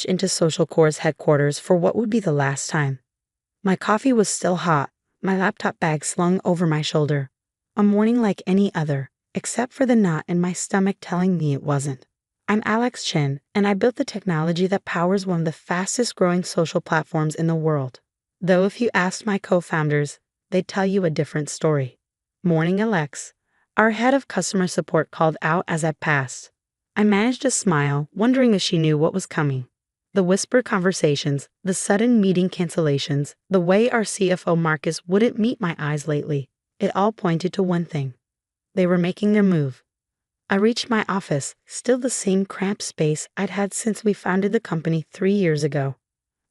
into Social Core's headquarters for what would be the last time. My coffee was still hot, my laptop bag slung over my shoulder. A morning like any other, except for the knot in my stomach telling me it wasn't. I'm Chen, and I built the technology that powers one of the fastest growing social platforms in the world. Though if you asked my co-founders, they'd tell you a different story. Morning Alex, our head of customer support, called out as I passed. I managed to smile, wondering if she knew what was coming. The whispered conversations, the sudden meeting cancellations, the way our CFO Marcus wouldn't meet my eyes lately, it all pointed to one thing. They were making their move. I reached my office, still the same cramped space I'd had since we founded the company 3 years ago.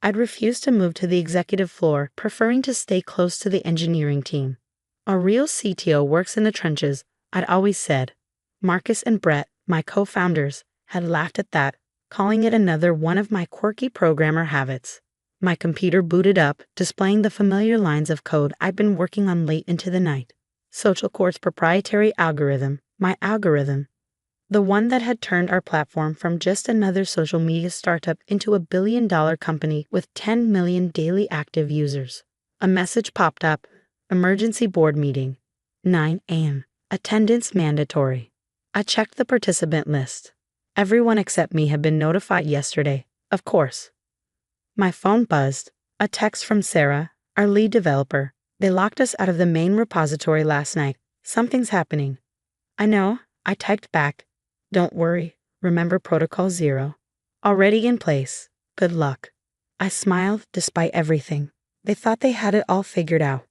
I'd refused to move to the executive floor, preferring to stay close to the engineering team. A real CTO works in the trenches, I'd always said. Marcus and Brett, my co-founders, had laughed at that, calling it another one of my quirky programmer habits. My computer booted up, displaying the familiar lines of code I'd been working on late into the night. Social Core's proprietary algorithm, my algorithm. The one that had turned our platform from just another social media startup into a billion-dollar company with 10 million daily active users. A message popped up. Emergency board meeting. 9 a.m. Attendance mandatory. I checked the participant list. Everyone except me had been notified yesterday, of course. My phone buzzed. A text from Sarah, our lead developer. They locked us out of the main repository last night. Something's happening. I know, I typed back. Don't worry, remember Protocol 0. Already in place. Good luck. I smiled despite everything. They thought they had it all figured out.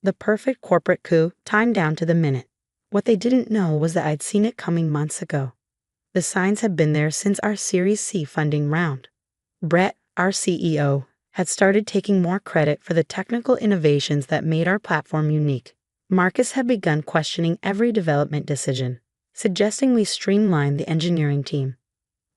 The perfect corporate coup, timed down to the minute. What they didn't know was that I'd seen it coming months ago. The signs had been there since our Series C funding round. Brett, our CEO, had started taking more credit for the technical innovations that made our platform unique. Marcus had begun questioning every development decision, suggesting we streamline the engineering team.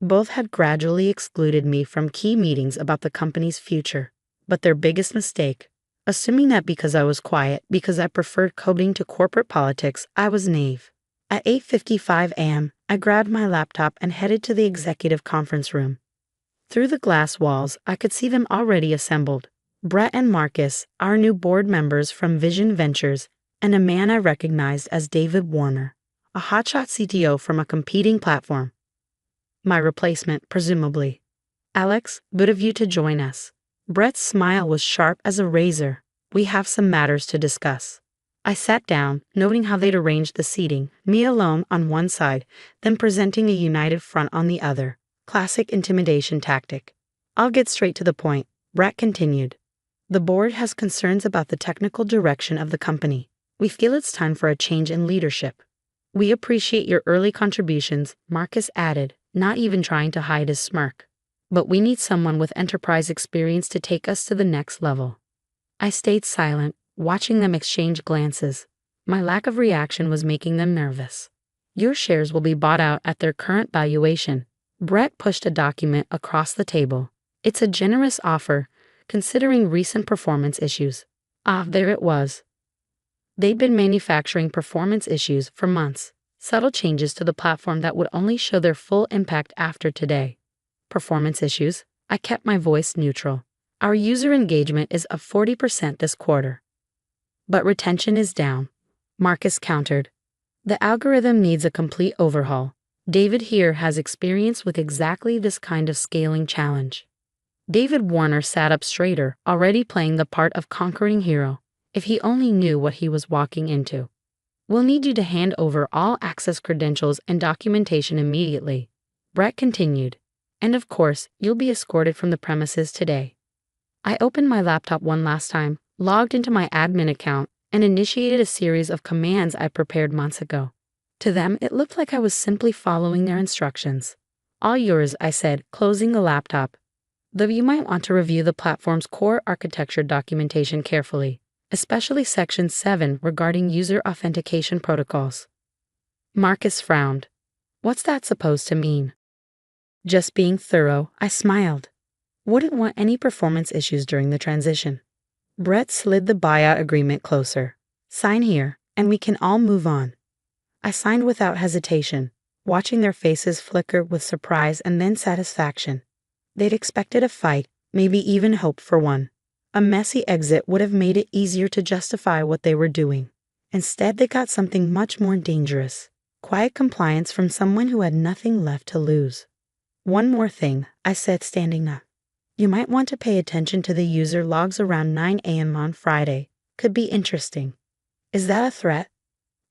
Both had gradually excluded me from key meetings about the company's future, but their biggest mistake, assuming that because I was quiet, because I preferred coding to corporate politics, I was naive. At 8:55 a.m., I grabbed my laptop and headed to the executive conference room. Through the glass walls, I could see them already assembled. Brett and Marcus, our new board members from Vision Ventures, and a man I recognized as David Warner, a hotshot CTO from a competing platform. My replacement, presumably. Alex, good of you to join us. Brett's smile was sharp as a razor. We have some matters to discuss. I sat down, noting how they'd arranged the seating, me alone on one side, then presenting a united front on the other. Classic intimidation tactic. I'll get straight to the point, Brett continued. The board has concerns about the technical direction of the company. We feel it's time for a change in leadership. We appreciate your early contributions, Marcus added, not even trying to hide his smirk. But we need someone with enterprise experience to take us to the next level. I stayed silent, watching them exchange glances. My lack of reaction was making them nervous. Your shares will be bought out at their current valuation. Brett pushed a document across the table. It's a generous offer, considering recent performance issues. There it was. They'd been manufacturing performance issues for months, subtle changes to the platform that would only show their full impact after today. Performance issues? I kept my voice neutral. Our user engagement is up 40% this quarter. But retention is down, Marcus countered. The algorithm needs a complete overhaul. David here has experience with exactly this kind of scaling challenge. David Warner sat up straighter, already playing the part of conquering hero. If he only knew what he was walking into. We'll need you to hand over all access credentials and documentation immediately, Brett continued. And of course, you'll be escorted from the premises today. I opened my laptop one last time, logged into my admin account, and initiated a series of commands I prepared months ago. To them, it looked like I was simply following their instructions. All yours, I said, closing the laptop. Though you might want to review the platform's core architecture documentation carefully, especially Section 7 regarding user authentication protocols. Marcus frowned. What's that supposed to mean? Just being thorough, I smiled. Wouldn't want any performance issues during the transition. Brett slid the buyout agreement closer. Sign here, and we can all move on. I signed without hesitation, watching their faces flicker with surprise and then satisfaction. They'd expected a fight, maybe even hope for one. A messy exit would have made it easier to justify what they were doing. Instead, they got something much more dangerous. Quiet compliance from someone who had nothing left to lose. One more thing, I said, standing up. You might want to pay attention to the user logs around 9 a.m. on Friday. Could be interesting. Is that a threat?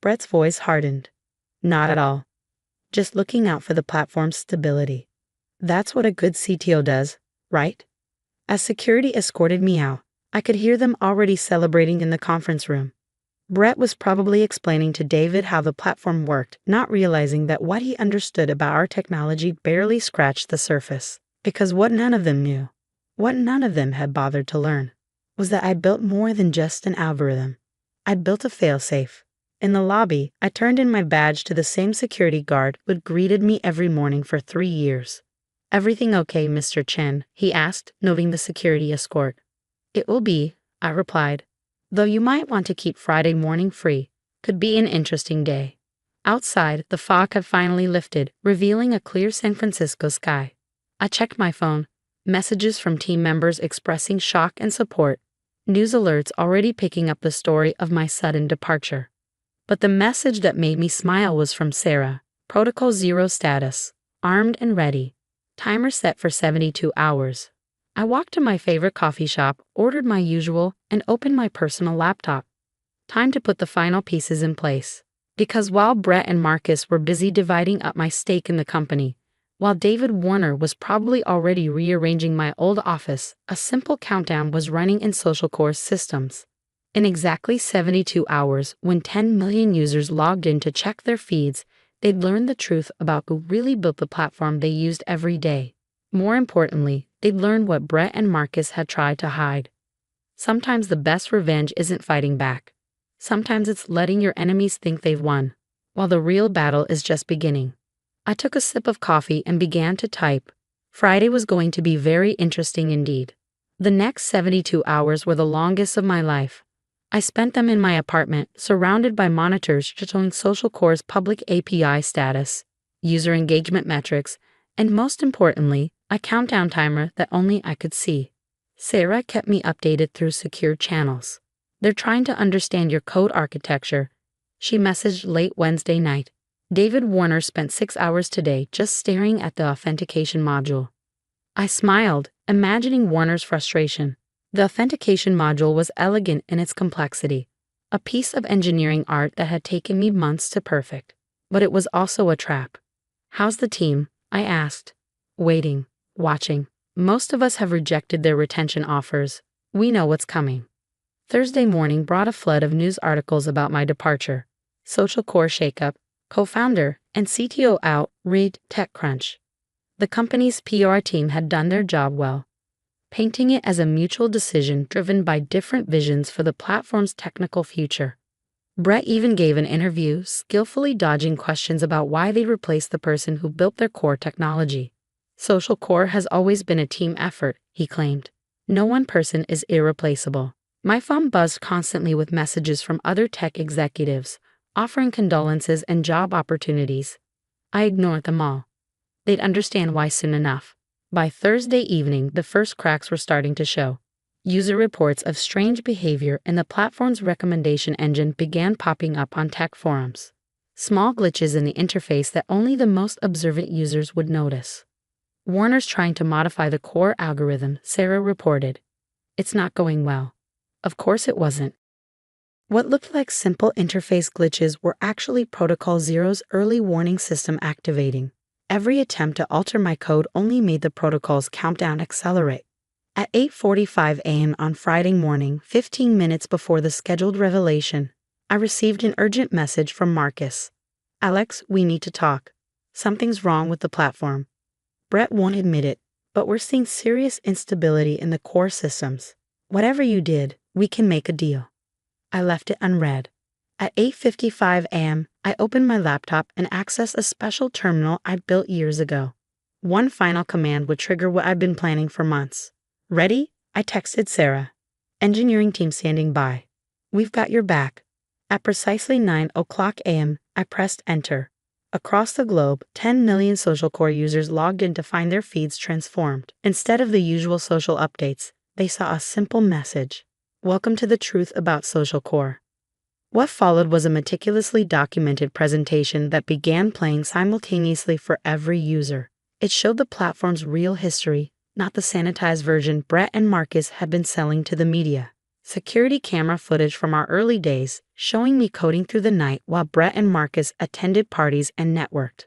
Brett's voice hardened. Not at all. Just looking out for the platform's stability. That's what a good CTO does, right? As security escorted me out, I could hear them already celebrating in the conference room. Brett was probably explaining to David how the platform worked, not realizing that what he understood about our technology barely scratched the surface. Because what none of them knew, what none of them had bothered to learn, was that I'd built more than just an algorithm. I'd built a failsafe. In the lobby, I turned in my badge to the same security guard who had greeted me every morning for 3 years. Everything okay, Mr. Chen? He asked, noting the security escort. It will be, I replied. Though you might want to keep Friday morning free. Could be an interesting day. Outside, the fog had finally lifted, revealing a clear San Francisco sky. I checked my phone. Messages from team members expressing shock and support. News alerts already picking up the story of my sudden departure. But the message that made me smile was from Sarah. Protocol 0 status. Armed and ready. Timer set for 72 hours. I walked to my favorite coffee shop, ordered my usual, and opened my personal laptop. Time to put the final pieces in place. Because while Brett and Marcus were busy dividing up my stake in the company, while David Warner was probably already rearranging my old office, a simple countdown was running in SocialCore's systems. In exactly 72 hours, when 10 million users logged in to check their feeds, they'd learned the truth about who really built the platform they used every day. More importantly, they'd learned what Brett and Marcus had tried to hide. Sometimes the best revenge isn't fighting back. Sometimes it's letting your enemies think they've won, while the real battle is just beginning. I took a sip of coffee and began to type. Friday was going to be very interesting indeed. The next 72 hours were the longest of my life. I spent them in my apartment, surrounded by monitors showing SocialCore's public API status, user engagement metrics, and most importantly, a countdown timer that only I could see. Sarah kept me updated through secure channels. They're trying to understand your code architecture, she messaged late Wednesday night. David Warner spent 6 hours today just staring at the authentication module. I smiled, imagining Warner's frustration. The authentication module was elegant in its complexity, a piece of engineering art that had taken me months to perfect. But it was also a trap. How's the team? I asked. Waiting, watching. Most of us have rejected their retention offers. We know what's coming. Thursday morning brought a flood of news articles about my departure. SocialCore shakeup, co-founder and CTO out, read TechCrunch. The company's PR team had done their job well, painting it as a mutual decision driven by different visions for the platform's technical future. Brett even gave an interview, skillfully dodging questions about why they replaced the person who built their core technology. SocialCore has always been a team effort, he claimed. No one person is irreplaceable. My phone buzzed constantly with messages from other tech executives, offering condolences and job opportunities. I ignored them all. They'd understand why soon enough. By Thursday evening, the first cracks were starting to show. User reports of strange behavior in the platform's recommendation engine began popping up on tech forums. Small glitches in the interface that only the most observant users would notice. Warner's trying to modify the core algorithm, Sarah reported. It's not going well. Of course it wasn't. What looked like simple interface glitches were actually Protocol Zero's early warning system activating. Every attempt to alter my code only made the protocol's countdown accelerate. At 8:45 a.m. on Friday morning, 15 minutes before the scheduled revelation, I received an urgent message from Marcus. Alex, we need to talk. Something's wrong with the platform. Brett won't admit it, but we're seeing serious instability in the core systems. Whatever you did, we can make a deal. I left it unread. At 8:55 a.m., I opened my laptop and accessed a special terminal I built years ago. One final command would trigger what I'd been planning for months. Ready? I texted Sarah. Engineering team standing by. We've got your back. At precisely 9 o'clock a.m., I pressed enter. Across the globe, 10 million social core users logged in to find their feeds transformed. Instead of the usual social updates, they saw a simple message: "Welcome to the truth about social core." What followed was a meticulously documented presentation that began playing simultaneously for every user. It showed the platform's real history, not the sanitized version Brett and Marcus had been selling to the media. Security camera footage from our early days, showing me coding through the night while Brett and Marcus attended parties and networked.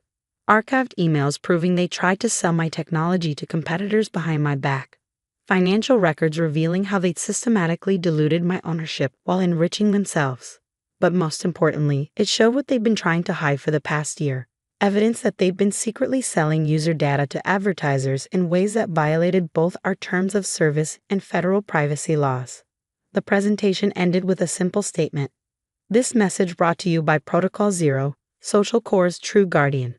Archived emails proving they tried to sell my technology to competitors behind my back. Financial records revealing how they'd systematically diluted my ownership while enriching themselves. But most importantly, it showed what they'd been trying to hide for the past year. Evidence that they'd been secretly selling user data to advertisers in ways that violated both our terms of service and federal privacy laws. The presentation ended with a simple statement: "This message brought to you by Protocol Zero, Social Core's true guardian."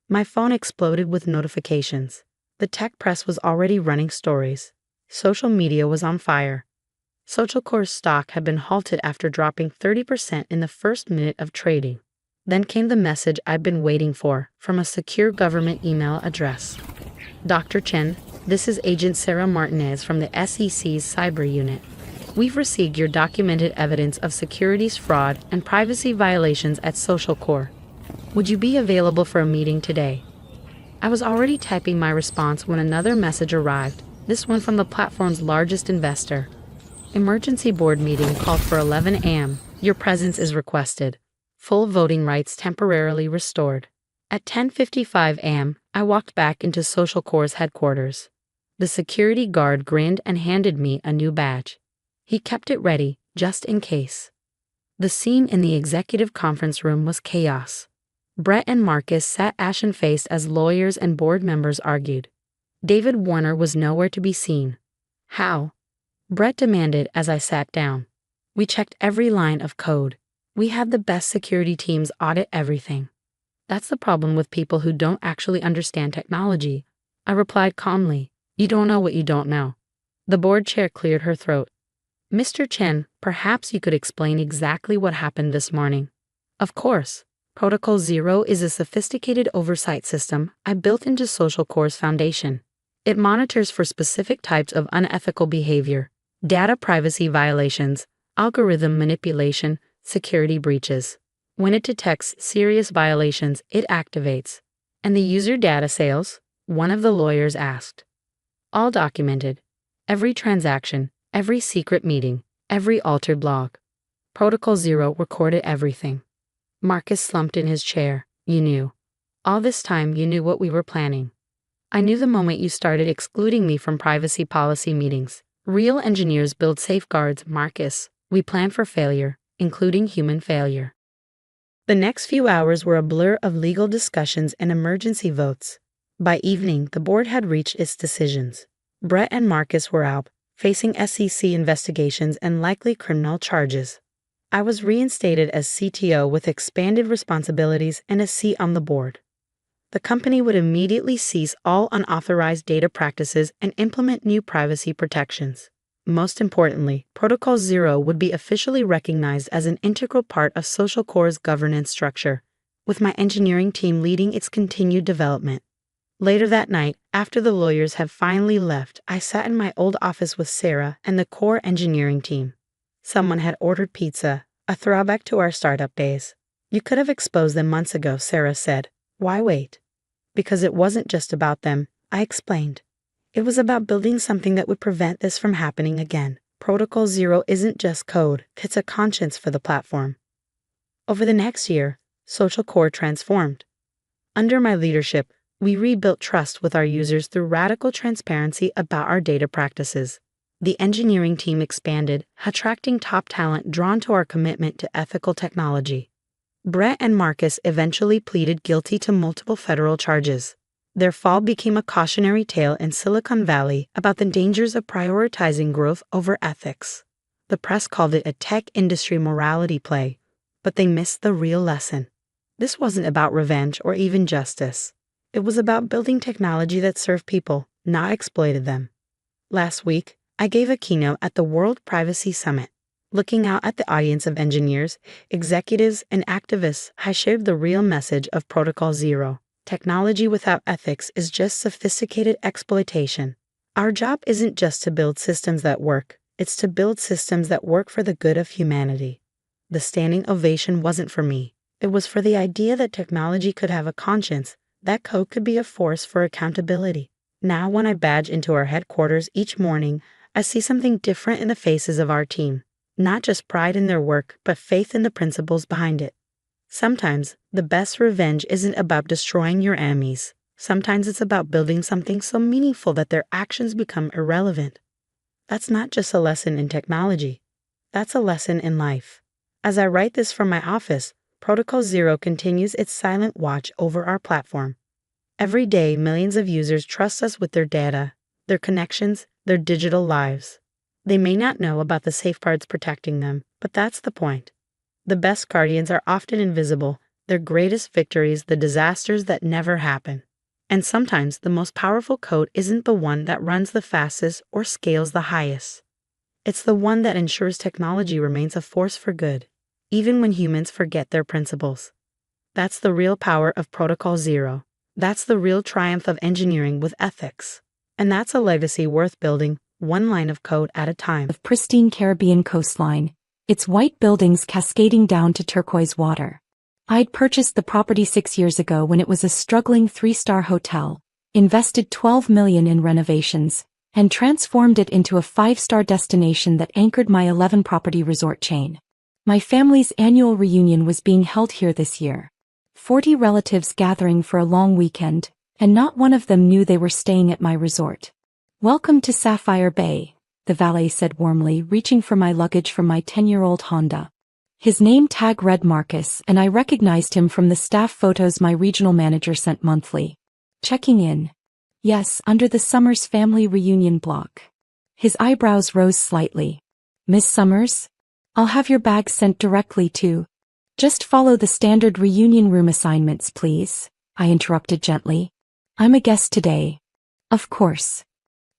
My phone exploded with notifications. The tech press was already running stories. Social media was on fire. Social Core's stock had been halted after dropping 30% in the first minute of trading. Then came the message I'd been waiting for from a secure government email address. "Dr. Chen, this is Agent Sarah Martinez from the SEC's Cyber Unit. We've received your documented evidence of securities fraud and privacy violations at Social Core. Would you be available for a meeting today?" I was already typing my response when another message arrived, this one from the platform's largest investor. "Emergency board meeting called for 11 a.m. Your presence is requested. Full voting rights temporarily restored." At 10:55 a.m., I walked back into Social Core's headquarters. The security guard grinned and handed me a new badge. He kept it ready, just in case. The scene in the executive conference room was chaos. Brett and Marcus sat ashen-faced as lawyers and board members argued. David Warner was nowhere to be seen. "How?" Brett demanded as I sat down. "We checked every line of code. We had the best security teams audit everything." "That's the problem with people who don't actually understand technology," I replied calmly. "You don't know what you don't know." The board chair cleared her throat. "Mr. Chen, perhaps you could explain exactly what happened this morning." "Of course. Protocol Zero is a sophisticated oversight system I built into Social Core's foundation. It monitors for specific types of unethical behavior, data privacy violations, algorithm manipulation, security breaches. When it detects serious violations, it activates." "And the user data sales?" one of the lawyers asked. "All documented. Every transaction, every secret meeting, every altered log. Protocol Zero recorded everything." Marcus slumped in his chair. "You knew. All this time you knew what we were planning." "I knew the moment you started excluding me from privacy policy meetings. Real engineers build safeguards, Marcus. We plan for failure, including human failure." The next few hours were a blur of legal discussions and emergency votes. By evening, the board had reached its decisions. Brett and Marcus were out, facing SEC investigations and likely criminal charges. I was reinstated as CTO with expanded responsibilities and a seat on the board. The company would immediately cease all unauthorized data practices and implement new privacy protections. Most importantly, Protocol Zero would be officially recognized as an integral part of Social Core's governance structure, with my engineering team leading its continued development. Later that night, after the lawyers had finally left, I sat in my old office with Sarah and the core engineering team. Someone had ordered pizza, a throwback to our startup days. "You could have exposed them months ago," Sarah said. "Why wait?" "Because it wasn't just about them," I explained. "It was about building something that would prevent this from happening again. Protocol Zero isn't just code, it's a conscience for the platform." Over the next year, Social Core transformed. Under my leadership, we rebuilt trust with our users through radical transparency about our data practices. The engineering team expanded, attracting top talent drawn to our commitment to ethical technology. Brett and Marcus eventually pleaded guilty to multiple federal charges. Their fall became a cautionary tale in Silicon Valley about the dangers of prioritizing growth over ethics. The press called it a tech industry morality play, but they missed the real lesson. This wasn't about revenge or even justice. It was about building technology that served people, not exploited them. Last week, I gave a keynote at the World Privacy Summit. Looking out at the audience of engineers, executives, and activists, I shared the real message of Protocol Zero. Technology without ethics is just sophisticated exploitation. Our job isn't just to build systems that work, it's to build systems that work for the good of humanity. The standing ovation wasn't for me. It was for the idea that technology could have a conscience, that code could be a force for accountability. Now, when I badge into our headquarters each morning, I see something different in the faces of our team. Not just pride in their work, but faith in the principles behind it. Sometimes, the best revenge isn't about destroying your enemies. Sometimes it's about building something so meaningful that their actions become irrelevant. That's not just a lesson in technology. That's a lesson in life. As I write this from my office, Protocol Zero continues its silent watch over our platform. Every day, millions of users trust us with their data, their connections, their digital lives. They may not know about the safeguards protecting them, but that's the point. The best guardians are often invisible, their greatest victories the disasters that never happen. And sometimes the most powerful code isn't the one that runs the fastest or scales the highest. It's the one that ensures technology remains a force for good, even when humans forget their principles. That's the real power of Protocol Zero. That's the real triumph of engineering with ethics. And that's a legacy worth building, one line of code at a time. Of pristine Caribbean coastline, its white buildings cascading down to turquoise water. I'd purchased the property 6 years ago when it was a struggling 3-star hotel, invested $12 million in renovations, and transformed it into a 5-star destination that anchored my 11-property resort chain. My family's annual reunion was being held here this year. 40 relatives gathering for a long weekend, and not one of them knew they were staying at my resort. "Welcome to Sapphire Bay," the valet said warmly, reaching for my luggage from my 10-year-old Honda. His name tag read Marcus, and I recognized him from the staff photos my regional manager sent monthly. Checking in. Yes, under the Summers family reunion block. His eyebrows rose slightly. "Miss Summers? I'll have your bag sent directly to—" "Just follow the standard reunion room assignments, please," I interrupted gently. "I'm a guest today." "Of course."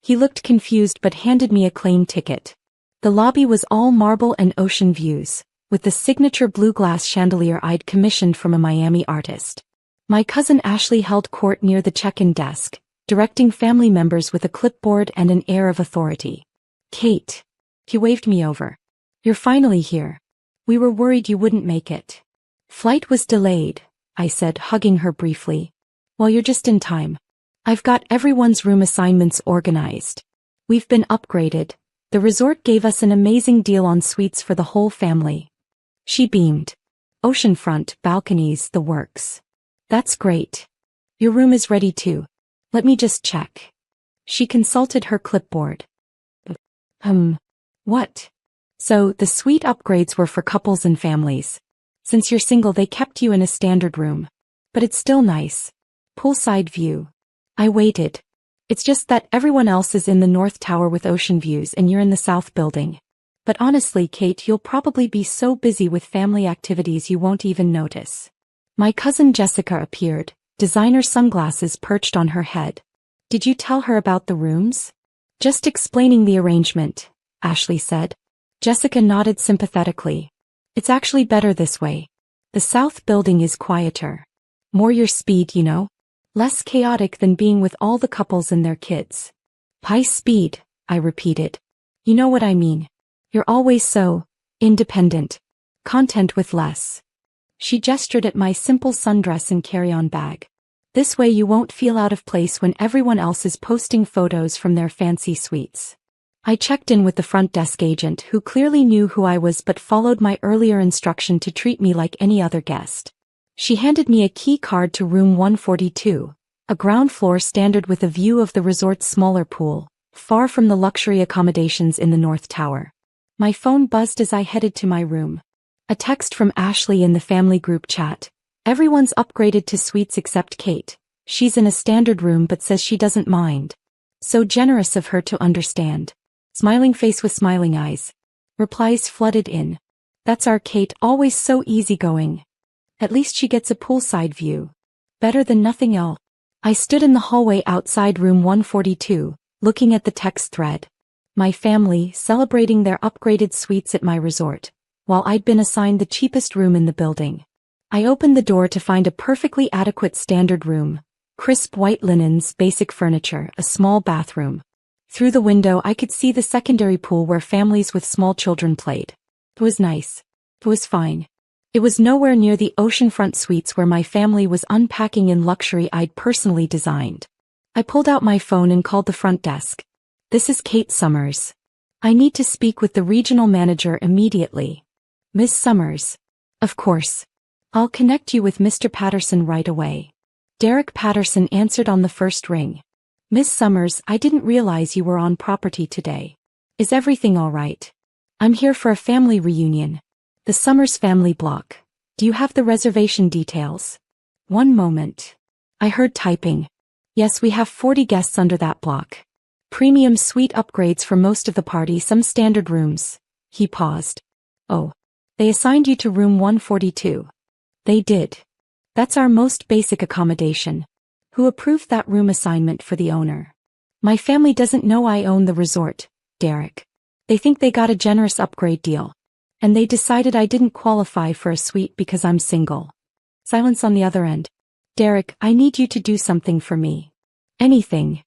He looked confused but handed me a claim ticket. The lobby was all marble and ocean views, with the signature blue glass chandelier I'd commissioned from a Miami artist. My cousin Ashley held court near the check-in desk, directing family members with a clipboard and an air of authority. "Kate." He waved me over. "You're finally here. We were worried you wouldn't make it." "Flight was delayed," I said, hugging her briefly. "Well, you're just in time. I've got everyone's room assignments organized. We've been upgraded. The resort gave us an amazing deal on suites for the whole family." She beamed. "Oceanfront, balconies, the works." "That's great. Your room is ready too. Let me just check." She consulted her clipboard. What?" "So, the suite upgrades were for couples and families. Since you're single, they kept you in a standard room. But it's still nice. Poolside view." I waited. "It's just that everyone else is in the North Tower with ocean views and you're in the South Building. But honestly, Kate, you'll probably be so busy with family activities you won't even notice." My cousin Jessica appeared, designer sunglasses perched on her head. "Did you tell her about the rooms?" "Just explaining the arrangement," Ashley said. Jessica nodded sympathetically. "It's actually better this way. The South Building is quieter. More your speed, you know? Less chaotic than being with all the couples and their kids." "High speed," I repeated. "You know what I mean. You're always so independent. Content with less." She gestured at my simple sundress and carry-on bag. "This way you won't feel out of place when everyone else is posting photos from their fancy suites." I checked in with the front desk agent who clearly knew who I was but followed my earlier instruction to treat me like any other guest. She handed me a key card to room 142, a ground floor standard with a view of the resort's smaller pool, far from the luxury accommodations in the North Tower. My phone buzzed as I headed to my room. A text from Ashley in the family group chat. "Everyone's upgraded to suites except Kate. She's in a standard room but says she doesn't mind. So generous of her to understand." Smiling face with smiling eyes. Replies flooded in. "That's our Kate, always so easygoing. At least she gets a poolside view. Better than nothing else." I stood in the hallway outside room 142, looking at the text thread. My family celebrating their upgraded suites at my resort, while I'd been assigned the cheapest room in the building. I opened the door to find a perfectly adequate standard room, crisp white linens, basic furniture, a small bathroom. Through the window I could see the secondary pool where families with small children played. It was nice. It was fine. It was nowhere near the oceanfront suites where my family was unpacking in luxury I'd personally designed. I pulled out my phone and called the front desk. "This is Kate Summers. I need to speak with the regional manager immediately." "Miss Summers." "Of course. I'll connect you with Mr. Patterson right away." Derek Patterson answered on the first ring. "Miss Summers, I didn't realize you were on property today. Is everything all right? I'm here for a family reunion. The Summers family block. Do you have the reservation details?" "One moment." I heard typing. "Yes, we have 40 guests under that block. Premium suite upgrades for most of the party, some standard rooms." He paused. "Oh. They assigned you to room 142. "They did. That's our most basic accommodation." "Who approved that room assignment for the owner?" "My family doesn't know I own the resort, Derek. They think they got a generous upgrade deal. And they decided I didn't qualify for a suite because I'm single." Silence on the other end. "Derek, I need you to do something for me." "Anything."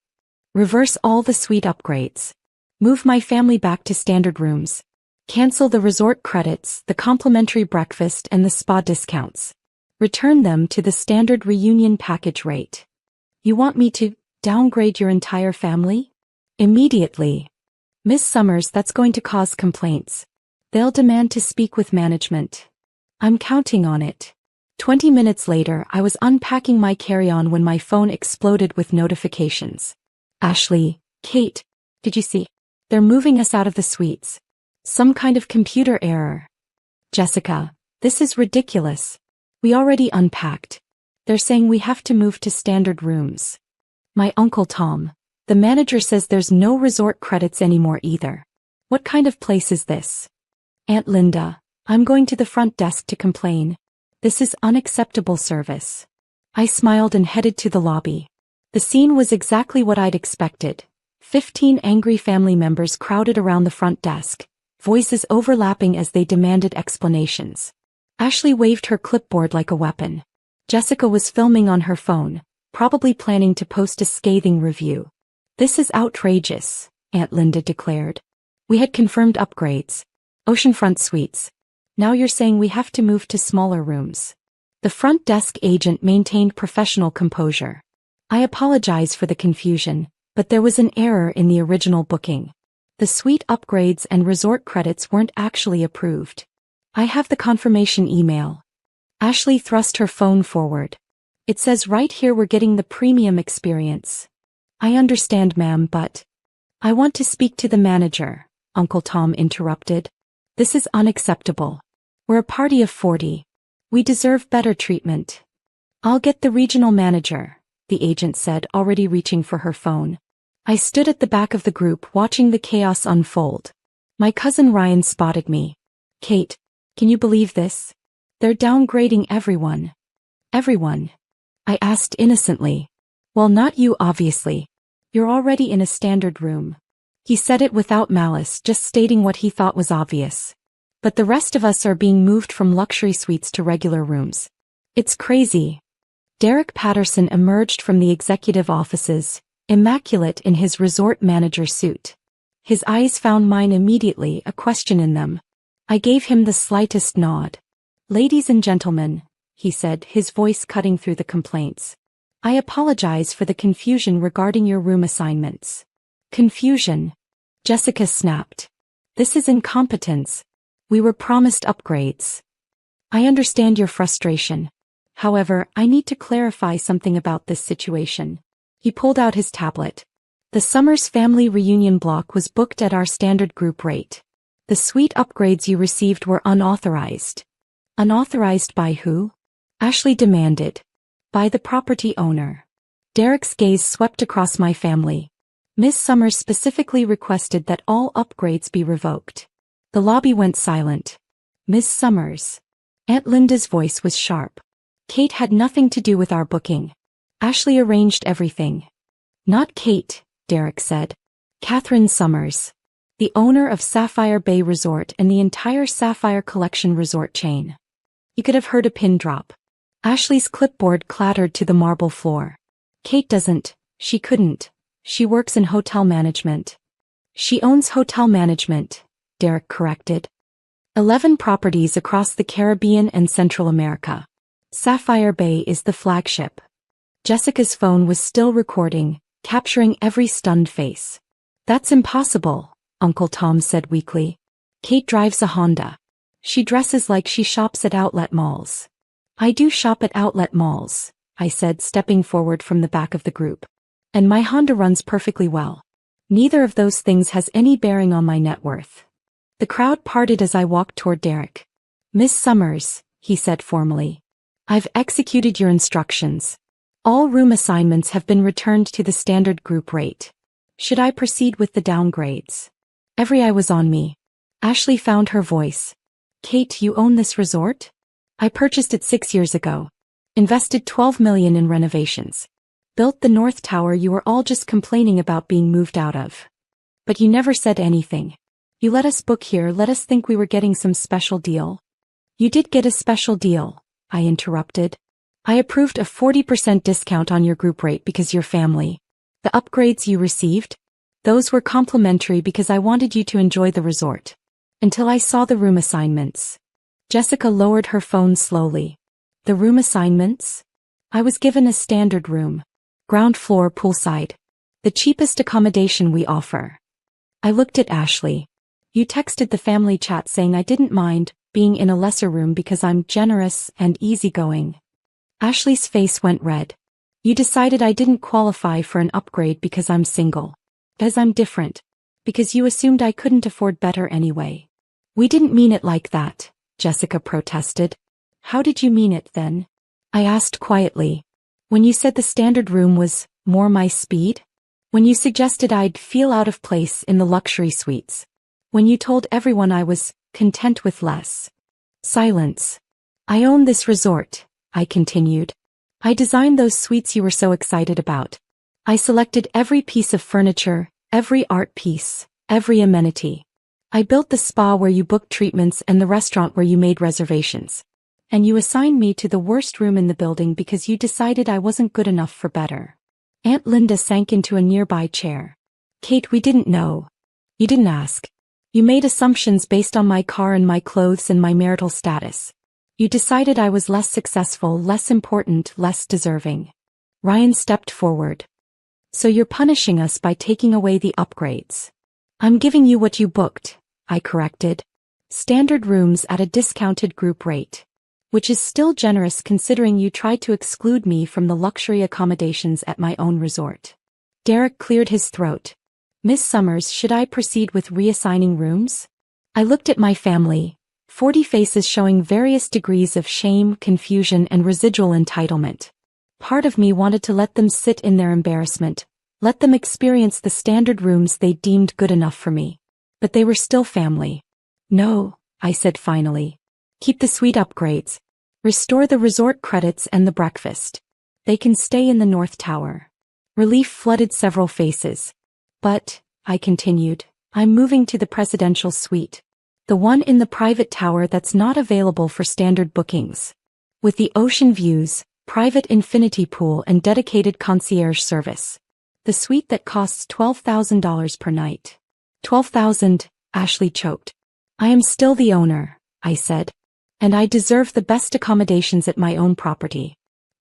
"Reverse all the suite upgrades. Move my family back to standard rooms. Cancel the resort credits, the complimentary breakfast and the spa discounts. Return them to the standard reunion package rate." "You want me to downgrade your entire family?" "Immediately." "Miss Summers, that's going to cause complaints. They'll demand to speak with management." "I'm counting on it." 20 minutes later, I was unpacking my carry-on when my phone exploded with notifications. "Ashley, Kate, did you see? They're moving us out of the suites. Some kind of computer error." "Jessica, this is ridiculous. We already unpacked. They're saying we have to move to standard rooms." "My Uncle Tom. The manager says there's no resort credits anymore either. What kind of place is this?" "Aunt Linda, I'm going to the front desk to complain. This is unacceptable service." I smiled and headed to the lobby. The scene was exactly what I'd expected. 15 angry family members crowded around the front desk, voices overlapping as they demanded explanations. Ashley waved her clipboard like a weapon. Jessica was filming on her phone, probably planning to post a scathing review. "This is outrageous," Aunt Linda declared. "We had confirmed upgrades. Oceanfront suites. Now you're saying we have to move to smaller rooms." The front desk agent maintained professional composure. "I apologize for the confusion, but there was an error in the original booking. The suite upgrades and resort credits weren't actually approved. I have the confirmation email." Ashley thrust her phone forward. "It says right here we're getting the premium experience." "I understand, ma'am, but—" "I want to speak to the manager," Uncle Tom interrupted. "This is unacceptable. We're a party of 40. We deserve better treatment." "I'll get the regional manager," the agent said, already reaching for her phone. I stood at the back of the group watching the chaos unfold. My cousin Ryan spotted me. "Kate, can you believe this? They're downgrading everyone." "Everyone?" I asked innocently. "Well, not you obviously. You're already in a standard room." He said it without malice, just stating what he thought was obvious. "But the rest of us are being moved from luxury suites to regular rooms. It's crazy." Derek Patterson emerged from the executive offices, immaculate in his resort manager suit. His eyes found mine immediately, a question in them. I gave him the slightest nod. "Ladies and gentlemen," he said, his voice cutting through the complaints. "I apologize for the confusion regarding your room assignments." "Confusion?" Jessica snapped. "This is incompetence. We were promised upgrades." "I understand your frustration. However, I need to clarify something about this situation." He pulled out his tablet. "The Summers family reunion block was booked at our standard group rate. The suite upgrades you received were unauthorized." "Unauthorized by who?" Ashley demanded. "By the property owner." Derek's gaze swept across my family. Miss Summers specifically requested that all upgrades be revoked. The lobby went silent. "Miss Summers." Aunt Linda's voice was sharp. "Kate had nothing to do with our booking. Ashley arranged everything." "Not Kate," Derek said. "Catherine Summers." the owner of Sapphire Bay Resort and the entire Sapphire Collection resort chain. You could have heard a pin drop. Ashley's clipboard clattered to the marble floor. Kate doesn't, she couldn't. She works in hotel management. She owns hotel management, Derek corrected. 11 properties across the Caribbean and Central America. Sapphire Bay is the flagship. Jessica's phone was still recording, capturing every stunned face. That's impossible, Uncle Tom said weakly. Kate drives a Honda. She dresses like she shops at outlet malls. I do shop at outlet malls, I said, stepping forward from the back of the group. And my Honda runs perfectly well. Neither of those things has any bearing on my net worth. The crowd parted as I walked toward Derek. Miss Summers, he said formally. I've executed your instructions. All room assignments have been returned to the standard group rate. Should I proceed with the downgrades? Every eye was on me. Ashley found her voice. Kate, you own this resort? I purchased it 6 years ago. Invested $12 million in renovations. Built the North Tower you were all just complaining about being moved out of. But you never said anything. You let us book here, let us think we were getting some special deal. You did get a special deal, I interrupted. I approved a 40% discount on your group rate because you're family. The upgrades you received? Those were complimentary because I wanted you to enjoy the resort. Until I saw the room assignments. Jessica lowered her phone slowly. The room assignments? I was given a standard room. Ground floor poolside. The cheapest accommodation we offer. I looked at Ashley. You texted the family chat saying I didn't mind being in a lesser room because I'm generous and easygoing. Ashley's face went red. You decided I didn't qualify for an upgrade because I'm single. Because I'm different. Because you assumed I couldn't afford better anyway. We didn't mean it like that, Jessica protested. How did you mean it then? I asked quietly. When you said the standard room was more my speed? When you suggested I'd feel out of place in the luxury suites? When you told everyone I was content with less? Silence. I own this resort, I continued. I designed those suites you were so excited about. I selected every piece of furniture, every art piece, every amenity. I built the spa where you booked treatments and the restaurant where you made reservations. And you assigned me to the worst room in the building because you decided I wasn't good enough for better. Aunt Linda sank into a nearby chair. Kate, we didn't know. You didn't ask. You made assumptions based on my car and my clothes and my marital status. You decided I was less successful, less important, less deserving. Ryan stepped forward. So you're punishing us by taking away the upgrades. I'm giving you what you booked, I corrected. Standard rooms at a discounted group rate. Which is still generous considering you tried to exclude me from the luxury accommodations at my own resort. Derek cleared his throat. Miss Summers, should I proceed with reassigning rooms? I looked at my family, 40 faces showing various degrees of shame, confusion, and residual entitlement. Part of me wanted to let them sit in their embarrassment, let them experience the standard rooms they deemed good enough for me. But they were still family. No, I said finally. Keep the suite upgrades. Restore the resort credits and the breakfast. They can stay in the North Tower. Relief flooded several faces. But, I continued, I'm moving to the presidential suite. The one in the private tower that's not available for standard bookings. With the ocean views, private infinity pool and dedicated concierge service. The suite that costs $12,000 per night. $12,000, Ashley choked. I am still the owner, I said. And I deserve the best accommodations at my own property.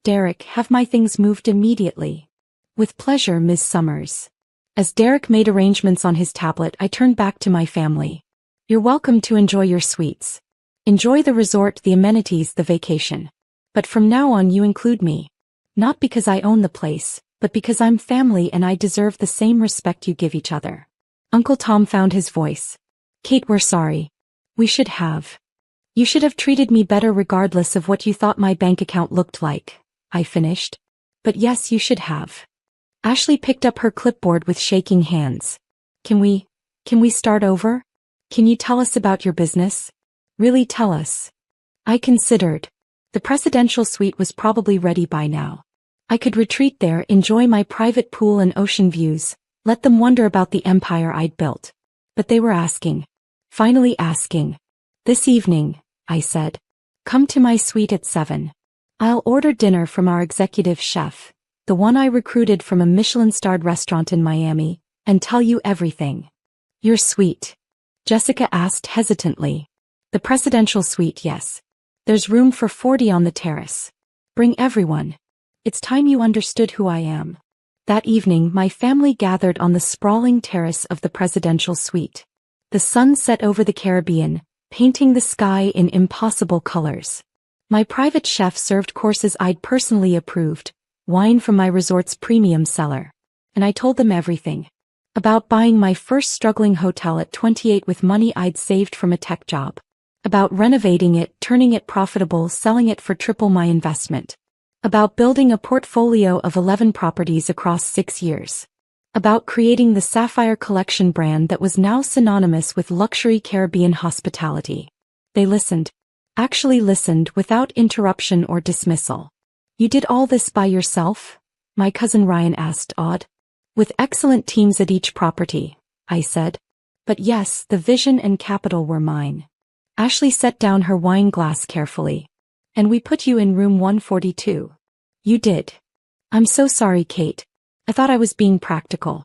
Derek, have my things moved immediately. With pleasure, Ms. Summers. As Derek made arrangements on his tablet, I turned back to my family. You're welcome to enjoy your suites. Enjoy the resort, the amenities, the vacation. But from now on you include me. Not because I own the place, but because I'm family and I deserve the same respect you give each other. Uncle Tom found his voice. Kate, we're sorry. We should have. You should have treated me better regardless of what you thought my bank account looked like, I finished. But yes, you should have. Ashley picked up her clipboard with shaking hands. Can we start over? Can you tell us about your business? Really tell us. I considered. The presidential suite was probably ready by now. I could retreat there, enjoy my private pool and ocean views, let them wonder about the empire I'd built. But they were asking. Finally asking. This evening, I said. Come to my suite at 7. I'll order dinner from our executive chef, the one I recruited from a Michelin-starred restaurant in Miami, and tell you everything. Your suite? Jessica asked hesitantly. The presidential suite, yes. There's room for 40 on the terrace. Bring everyone. It's time you understood who I am. That evening, my family gathered on the sprawling terrace of the presidential suite. The sun set over the Caribbean, painting the sky in impossible colors. My private chef served courses I'd personally approved, wine from my resort's premium cellar. And I told them everything. About buying my first struggling hotel at 28 with money I'd saved from a tech job. About renovating it, turning it profitable, selling it for triple my investment. About building a portfolio of 11 properties across 6 years. About creating the Sapphire Collection brand that was now synonymous with luxury Caribbean hospitality. They listened. Actually listened without interruption or dismissal. You did all this by yourself? My cousin Ryan asked, awed. With excellent teams at each property, I said. But yes, the vision and capital were mine. Ashley set down her wine glass carefully. And we put you in room 142. You did. I'm so sorry, Kate. I thought I was being practical.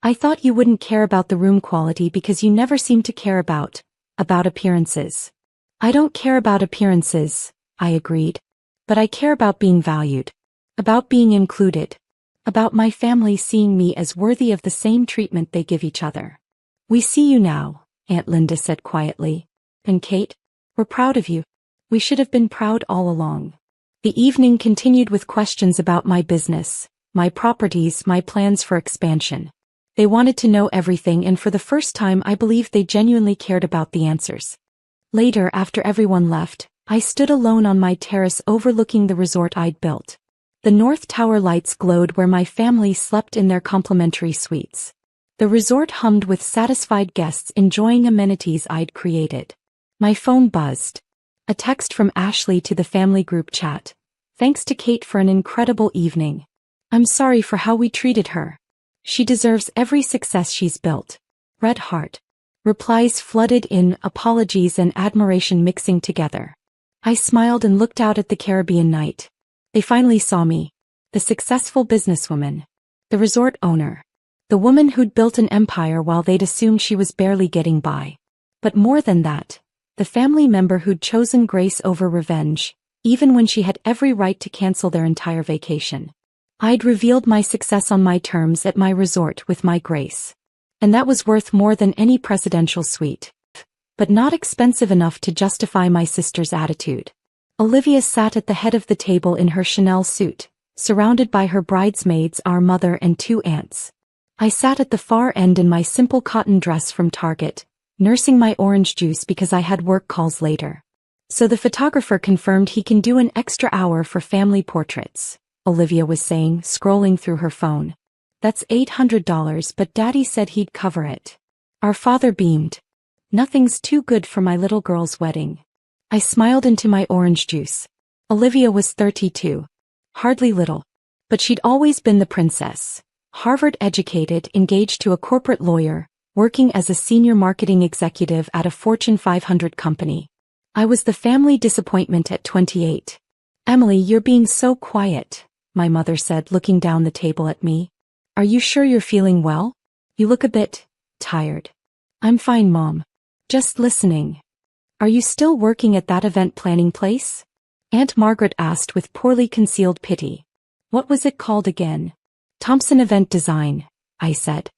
I thought you wouldn't care about the room quality because you never seem to care about appearances. I don't care about appearances, I agreed. But I care about being valued. About being included. About my family seeing me as worthy of the same treatment they give each other. We see you now, Aunt Linda said quietly. And Kate, we're proud of you. We should have been proud all along. The evening continued with questions about my business, my properties, my plans for expansion. They wanted to know everything, and for the first time I believed they genuinely cared about the answers. Later, after everyone left, I stood alone on my terrace overlooking the resort I'd built. The North Tower lights glowed where my family slept in their complimentary suites. The resort hummed with satisfied guests enjoying amenities I'd created. My phone buzzed. A text from Ashley to the family group chat. Thanks to Kate for an incredible evening. I'm sorry for how we treated her. She deserves every success she's built. Red heart. Replies flooded in, apologies and admiration mixing together. I smiled and looked out at the Caribbean night. They finally saw me. The successful businesswoman. The resort owner. The woman who'd built an empire while they'd assumed she was barely getting by. But more than that, the family member who'd chosen grace over revenge, even when she had every right to cancel their entire vacation. I'd revealed my success on my terms at my resort with my grace. And that was worth more than any presidential suite. But not expensive enough to justify my sister's attitude. Olivia sat at the head of the table in her Chanel suit, surrounded by her bridesmaids, our mother and 2 aunts. I sat at the far end in my simple cotton dress from Target, nursing my orange juice because I had work calls later. So the photographer confirmed he can do an extra hour for family portraits, Olivia was saying, scrolling through her phone. That's $800, but Daddy said he'd cover it. Our father beamed. Nothing's too good for my little girl's wedding. I smiled into my orange juice. Olivia was 32. Hardly little. But she'd always been the princess. Harvard-educated, engaged to a corporate lawyer, working as a senior marketing executive at a Fortune 500 company. I was the family disappointment at 28. Emily, you're being so quiet, my mother said, looking down the table at me. Are you sure you're feeling well? You look a bit tired. I'm fine, Mom. Just listening. Are you still working at that event planning place? Aunt Margaret asked with poorly concealed pity. What was it called again? Thompson Event Design, I said.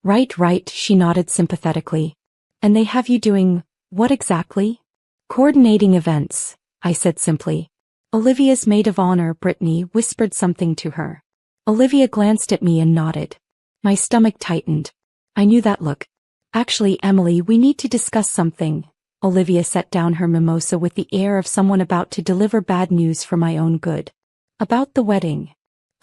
Right, she nodded sympathetically. And they have you doing, what exactly? Coordinating events, I said simply. Olivia's maid of honor, Brittany, whispered something to her. Olivia glanced at me and nodded. My stomach tightened. I knew that look. Actually, Emily, we need to discuss something. Olivia set down her mimosa with the air of someone about to deliver bad news for my own good. About the wedding.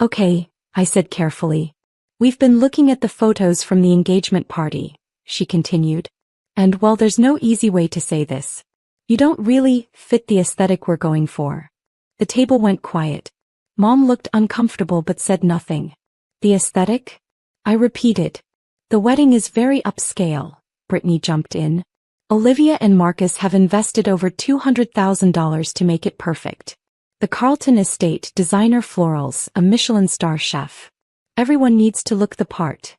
Okay, I said carefully. We've been looking at the photos from the engagement party, she continued. And while there's no easy way to say this, you don't really fit the aesthetic we're going for. The table went quiet. Mom looked uncomfortable but said nothing. The aesthetic? I repeated. The wedding is very upscale, Brittany jumped in. Olivia and Marcus have invested over $200,000 to make it perfect. The Carlton Estate, designer florals, a Michelin star chef. Everyone needs to look the part.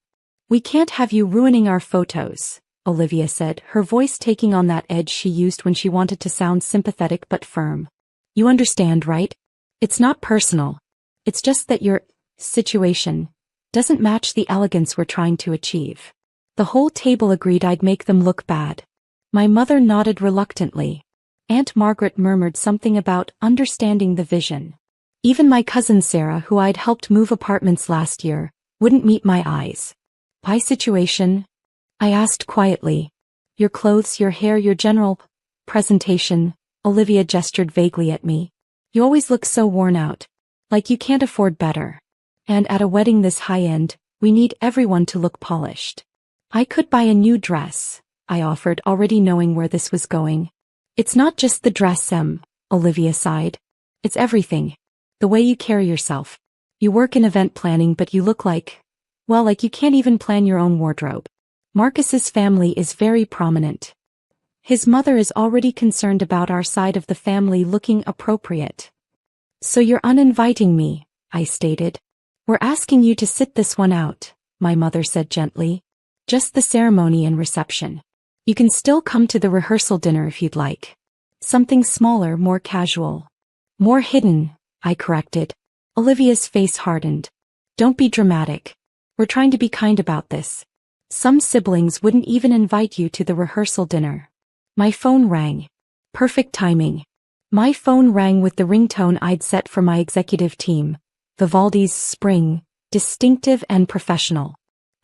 We can't have you ruining our photos, Olivia said, her voice taking on that edge she used when she wanted to sound sympathetic but firm. You understand, right? It's not personal. It's just that your situation doesn't match the elegance we're trying to achieve. The whole table agreed I'd make them look bad. My mother nodded reluctantly. Aunt Margaret murmured something about understanding the vision. Even my cousin Sarah, who I'd helped move apartments last year, wouldn't meet my eyes. Why situation? I asked quietly. Your clothes, your hair, your general presentation, Olivia gestured vaguely at me. You always look so worn out. Like you can't afford better. And at a wedding this high-end, we need everyone to look polished. I could buy a new dress, I offered, already knowing where this was going. It's not just the dress, Olivia sighed. It's everything. The way you carry yourself. You work in event planning but you look like you can't even plan your own wardrobe. Marcus's family is very prominent. His mother is already concerned about our side of the family looking appropriate. So you're uninviting me, I stated. We're asking you to sit this one out, my mother said gently. Just the ceremony and reception. You can still come to the rehearsal dinner if you'd like. Something smaller, more casual. More hidden, I corrected. Olivia's face hardened. Don't be dramatic. We're trying to be kind about this. Some siblings wouldn't even invite you to the rehearsal dinner. My phone rang. Perfect timing. My phone rang with the ringtone I'd set for my executive team. Vivaldi's Spring, distinctive and professional.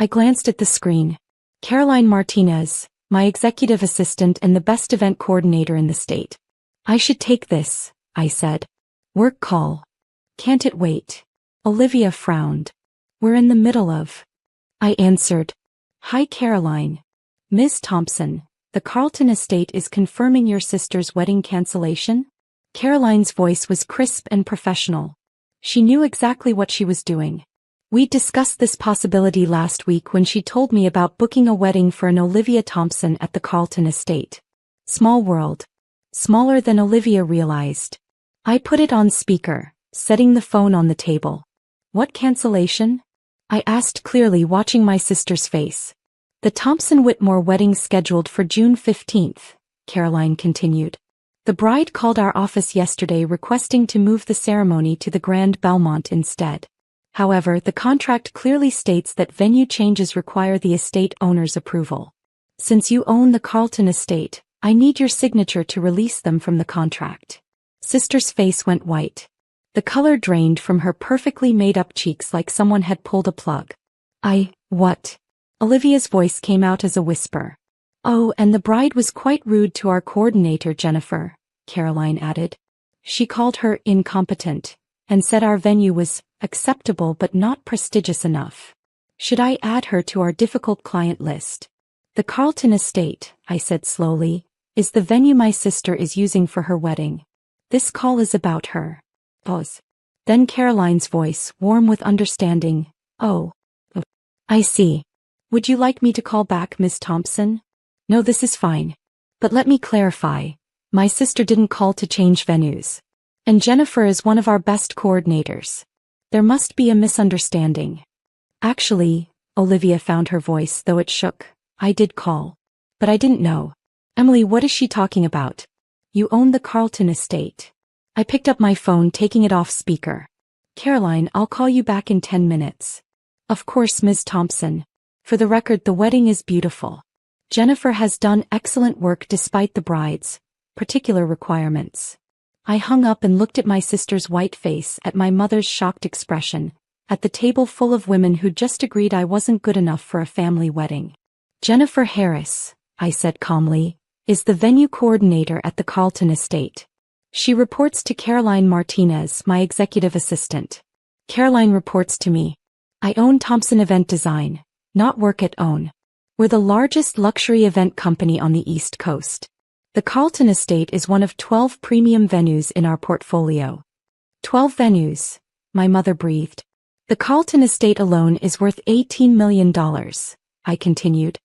I glanced at the screen. Caroline Martinez, my executive assistant and the best event coordinator in the state. I should take this, I said. Work call. Can't it wait? Olivia frowned. We're in the middle of. I answered. Hi Caroline. Ms. Thompson, the Carlton Estate is confirming your sister's wedding cancellation? Caroline's voice was crisp and professional. She knew exactly what she was doing. We discussed this possibility last week when she told me about booking a wedding for an Olivia Thompson at the Carlton Estate. Small world. Smaller than Olivia realized. I put it on speaker, setting the phone on the table. What cancellation? I asked clearly, watching my sister's face. The Thompson-Whitmore wedding scheduled for June 15th, Caroline continued. The bride called our office yesterday requesting to move the ceremony to the Grand Belmont instead. However, the contract clearly states that venue changes require the estate owner's approval. Since you own the Carlton Estate, I need your signature to release them from the contract. Sister's face went white. The color drained from her perfectly made-up cheeks like someone had pulled a plug. What? Olivia's voice came out as a whisper. Oh, and the bride was quite rude to our coordinator Jennifer, Caroline added. She called her incompetent, and said our venue was acceptable but not prestigious enough. Should I add her to our difficult client list? The Carlton Estate, I said slowly, is the venue my sister is using for her wedding. This call is about her. Pause. Then Caroline's voice, warm with understanding. Oh. I see. Would you like me to call back Miss Thompson? No, this is fine. But let me clarify. My sister didn't call to change venues. And Jennifer is one of our best coordinators. There must be a misunderstanding. Actually, Olivia found her voice, though it shook. I did call. But I didn't know. Emily, what is she talking about? You own the Carlton Estate. I picked up my phone, taking it off speaker. Caroline, I'll call you back in 10 minutes. Of course, Ms. Thompson. For the record, the wedding is beautiful. Jennifer has done excellent work despite the bride's particular requirements. I hung up and looked at my sister's white face, at my mother's shocked expression, at the table full of women who just agreed I wasn't good enough for a family wedding. Jennifer Harris, I said calmly, is the venue coordinator at the Carlton Estate. She reports to Caroline Martinez, my executive assistant. Caroline reports to me. I own Thompson Event Design, not work at OWN. We're the largest luxury event company on the East Coast. The Carlton Estate is one of 12 premium venues in our portfolio. 12 venues, my mother breathed. The Carlton Estate alone is worth $18 million, I continued.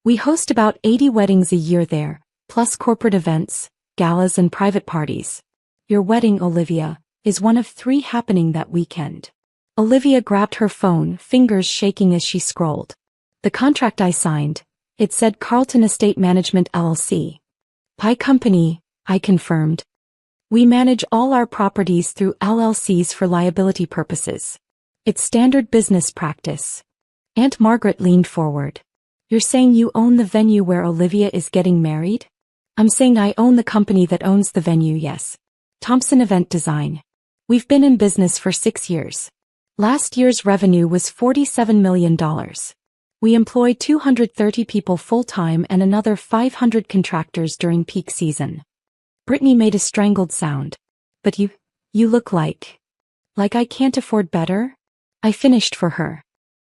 We host about 80 weddings a year there, plus corporate events, galas and private parties. Your wedding, Olivia, is one of 3 happening that weekend. Olivia grabbed her phone, fingers shaking as she scrolled. The contract I signed, it said Carlton Estate Management LLC. Pie company, I confirmed. We manage all our properties through LLCs for liability purposes. It's standard business practice. Aunt Margaret leaned forward. You're saying you own the venue where Olivia is getting married? I'm saying I own the company that owns the venue, yes. Thompson Event Design. We've been in business for 6 years. Last year's revenue was $47 million. We employ 230 people full-time and another 500 contractors during peak season. Brittany made a strangled sound. But you look like I can't afford better? I finished for her.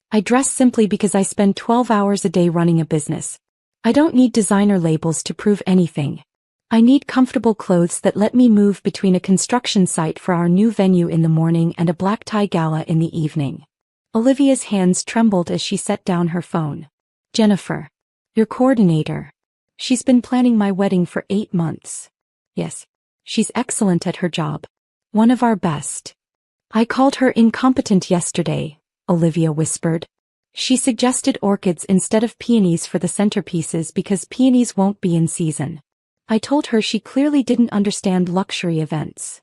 I dress simply because I spend 12 hours a day running a business. I don't need designer labels to prove anything. I need comfortable clothes that let me move between a construction site for our new venue in the morning and a black tie gala in the evening. Olivia's hands trembled as she set down her phone. Jennifer. Your coordinator. She's been planning my wedding for 8 months. Yes. She's excellent at her job. One of our best. I called her incompetent yesterday, Olivia whispered. She suggested orchids instead of peonies for the centerpieces because peonies won't be in season. I told her she clearly didn't understand luxury events.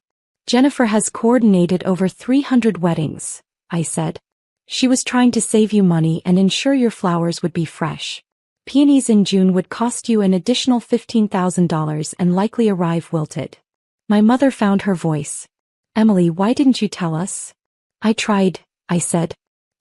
Jennifer has coordinated over 300 weddings, I said. She was trying to save you money and ensure your flowers would be fresh. Peonies in June would cost you an additional $15,000 and likely arrive wilted. My mother found her voice. Emily, why didn't you tell us? I tried, I said.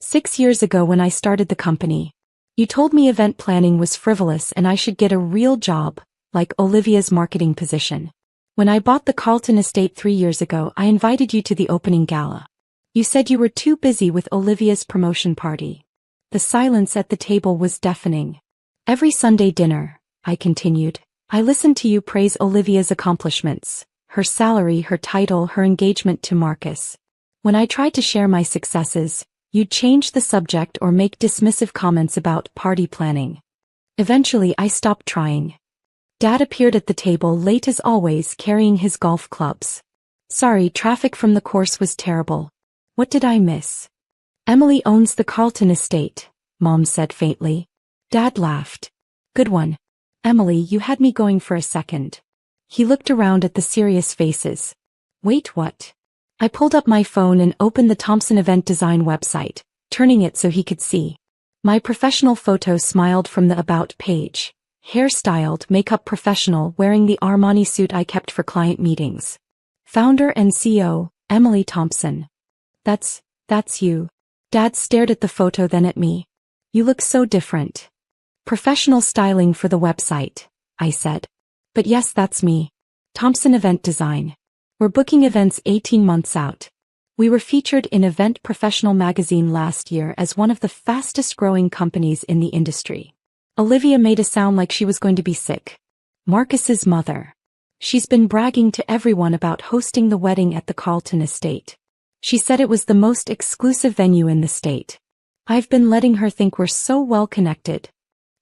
6 years ago when I started the company. You told me event planning was frivolous and I should get a real job, like Olivia's marketing position. When I bought the Carlton estate 3 years ago, I invited you to the opening gala. You said you were too busy with Olivia's promotion party. The silence at the table was deafening. Every Sunday dinner, I continued, I listened to you praise Olivia's accomplishments, her salary, her title, her engagement to Marcus. When I tried to share my successes, you'd change the subject or make dismissive comments about party planning. Eventually I stopped trying. Dad appeared at the table late as always, carrying his golf clubs. Sorry, traffic from the course was terrible. What did I miss? Emily owns the Carlton estate, Mom said faintly. Dad laughed. Good one. Emily, you had me going for a second. He looked around at the serious faces. Wait, what? I pulled up my phone and opened the Thompson Event Design website, turning it so he could see. My professional photo smiled from the About page. Hairstyled, makeup professional, wearing the Armani suit I kept for client meetings. Founder and CEO, Emily Thompson. That's you. Dad stared at the photo, then at me. You look so different. Professional styling for the website, I said. But yes, that's me. Thompson Event Design. We're booking events 18 months out. We were featured in Event Professional magazine last year as one of the fastest growing companies in the industry. Olivia made a sound like she was going to be sick. Marcus's mother. She's been bragging to everyone about hosting the wedding at the Carlton estate. She said it was the most exclusive venue in the state. I've been letting her think we're so well connected.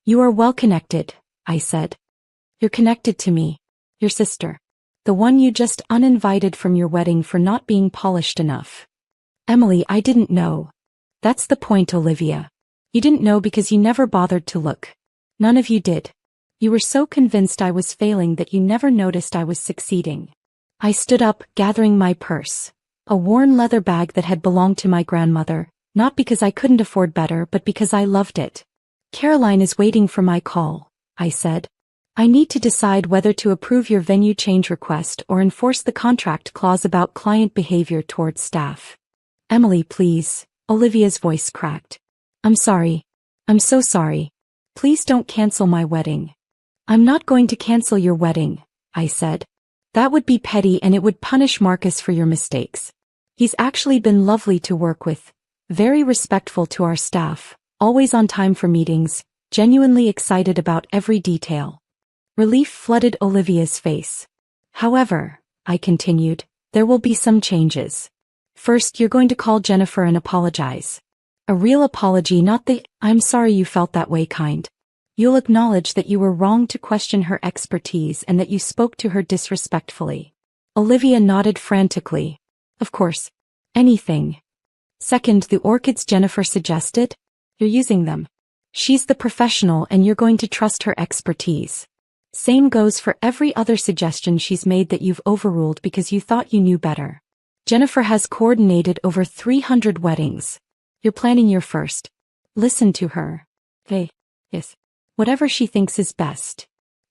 You are well connected, I said. You're connected to me. Your sister. The one you just uninvited from your wedding for not being polished enough. Emily, I didn't know. That's the point, Olivia. You didn't know because you never bothered to look. None of you did. You were so convinced I was failing that you never noticed I was succeeding. I stood up, gathering my purse. A worn leather bag that had belonged to my grandmother, not because I couldn't afford better but because I loved it. Caroline is waiting for my call, I said. I need to decide whether to approve your venue change request or enforce the contract clause about client behavior towards staff. Emily, please, Olivia's voice cracked. I'm sorry. I'm so sorry. Please don't cancel my wedding. I'm not going to cancel your wedding, I said. That would be petty and it would punish Marcus for your mistakes. He's actually been lovely to work with, very respectful to our staff, always on time for meetings, genuinely excited about every detail. Relief flooded Olivia's face. However, I continued, there will be some changes. First, you're going to call Jennifer and apologize. A real apology, not the "I'm sorry you felt that way" kind. You'll acknowledge that you were wrong to question her expertise and that you spoke to her disrespectfully. Olivia nodded frantically. Of course. Anything. Second, the orchids Jennifer suggested? You're using them. She's the professional and you're going to trust her expertise. Same goes for every other suggestion she's made that you've overruled because you thought you knew better. Jennifer has coordinated over 300 weddings. You're planning your first. Listen to her. Yes. Whatever she thinks is best.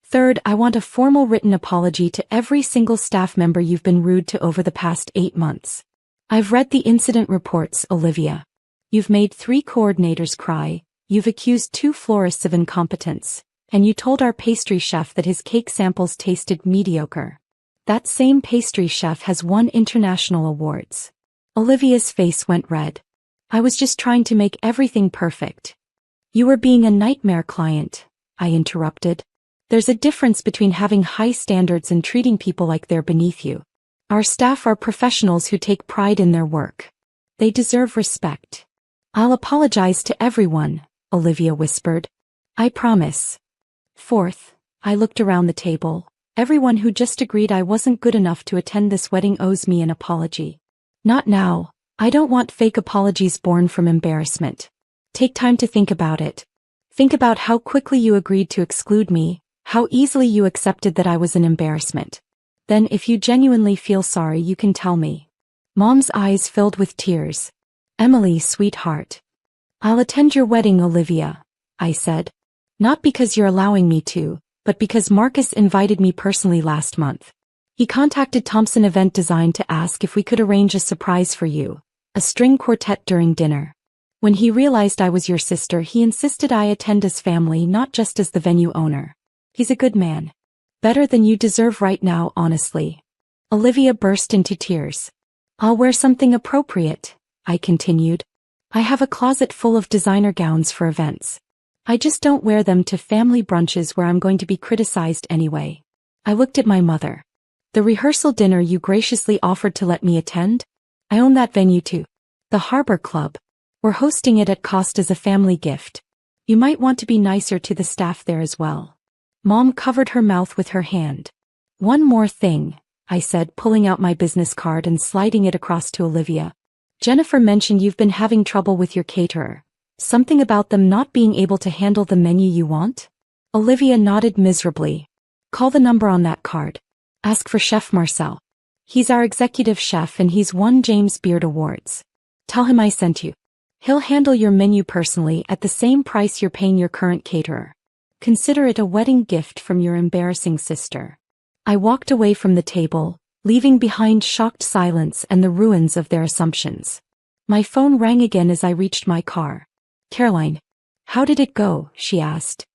Third, I want a formal written apology to every single staff member you've been rude to over the past 8 months. I've read the incident reports, Olivia. You've made 3 coordinators cry, you've accused 2 florists of incompetence, and you told our pastry chef that his cake samples tasted mediocre. That same pastry chef has won international awards. Olivia's face went red. I was just trying to make everything perfect. You were being a nightmare client, I interrupted. There's a difference between having high standards and treating people like they're beneath you. Our staff are professionals who take pride in their work. They deserve respect. I'll apologize to everyone, Olivia whispered. I promise. Fourth, I looked around the table. Everyone who just agreed I wasn't good enough to attend this wedding owes me an apology. Not now. I don't want fake apologies born from embarrassment. Take time to think about it. Think about how quickly you agreed to exclude me, how easily you accepted that I was an embarrassment. Then if you genuinely feel sorry you can tell me. Mom's eyes filled with tears. Emily, sweetheart. I'll attend your wedding, Olivia, I said. Not because you're allowing me to, but because Marcus invited me personally last month. He contacted Thompson Event Design to ask if we could arrange a surprise for you, a string quartet during dinner. When he realized I was your sister, he insisted I attend as family, not just as the venue owner. He's a good man. Better than you deserve right now, honestly. Olivia burst into tears. I'll wear something appropriate, I continued. I have a closet full of designer gowns for events. I just don't wear them to family brunches where I'm going to be criticized anyway. I looked at my mother. The rehearsal dinner you graciously offered to let me attend? I own that venue too. The Harbor Club. We're hosting it at cost as a family gift. You might want to be nicer to the staff there as well. Mom covered her mouth with her hand. One more thing, I said, pulling out my business card and sliding it across to Olivia. Jennifer mentioned you've been having trouble with your caterer. Something about them not being able to handle the menu you want? Olivia nodded miserably. Call the number on that card. Ask for Chef Marcel. He's our executive chef and he's won James Beard Awards. Tell him I sent you. He'll handle your menu personally at the same price you're paying your current caterer. Consider it a wedding gift from your embarrassing sister. I walked away from the table, leaving behind shocked silence and the ruins of their assumptions. My phone rang again as I reached my car. Caroline. How did it go? She asked.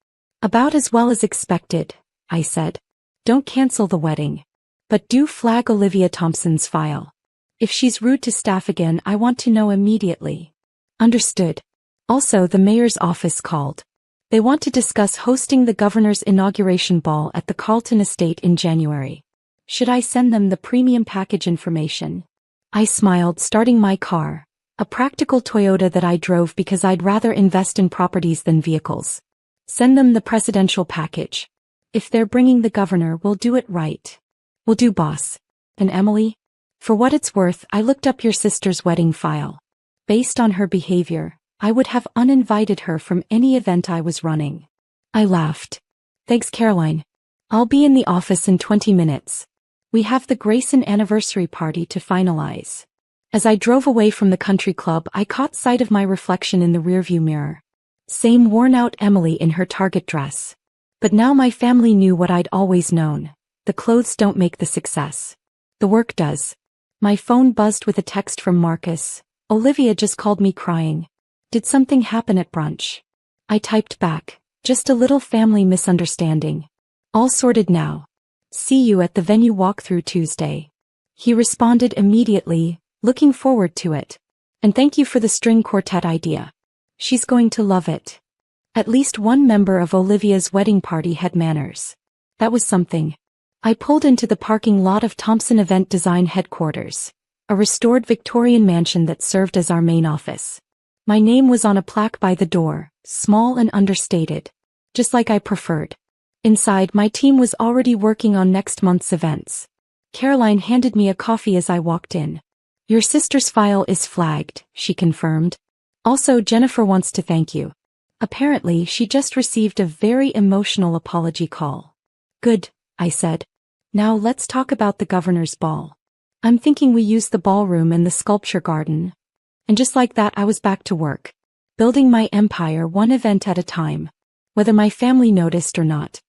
About as well as expected, I said. Don't cancel the wedding. But do flag Olivia Thompson's file. If she's rude to staff again, I want to know immediately. Understood. Also, the mayor's office called. They want to discuss hosting the governor's inauguration ball at the Carlton estate in January. Should I send them the premium package information? I smiled, starting my car, a practical Toyota that I drove because I'd rather invest in properties than vehicles. Send them the presidential package. If they're bringing the governor, we'll do it right. We'll do, boss. And Emily? For what it's worth, I looked up your sister's wedding file. Based on her behavior, I would have uninvited her from any event I was running. I laughed. Thanks, Caroline. I'll be in the office in 20 minutes. We have the Grayson anniversary party to finalize. As I drove away from the country club, I caught sight of my reflection in the rearview mirror. Same worn-out Emily in her Target dress. But now my family knew what I'd always known. The clothes don't make the success. The work does. My phone buzzed with a text from Marcus. Olivia just called me crying. Did something happen at brunch? I typed back. Just a little family misunderstanding. All sorted now. See you at the venue walkthrough Tuesday. He responded immediately, looking forward to it. And thank you for the string quartet idea. She's going to love it. At least one member of Olivia's wedding party had manners. That was something. I pulled into the parking lot of Thompson Event Design headquarters, a restored Victorian mansion that served as our main office. My name was on a plaque by the door, small and understated. just like I preferred. Inside, my team was already working on next month's events. Caroline handed me a coffee as I walked in. Your sister's file is flagged, she confirmed. Also, Jennifer wants to thank you. Apparently, she just received a very emotional apology call. Good, I said. Now let's talk about the governor's ball. I'm thinking we use the ballroom and the sculpture garden. And just like that, I was back to work, building my empire one event at a time. Whether my family noticed or not,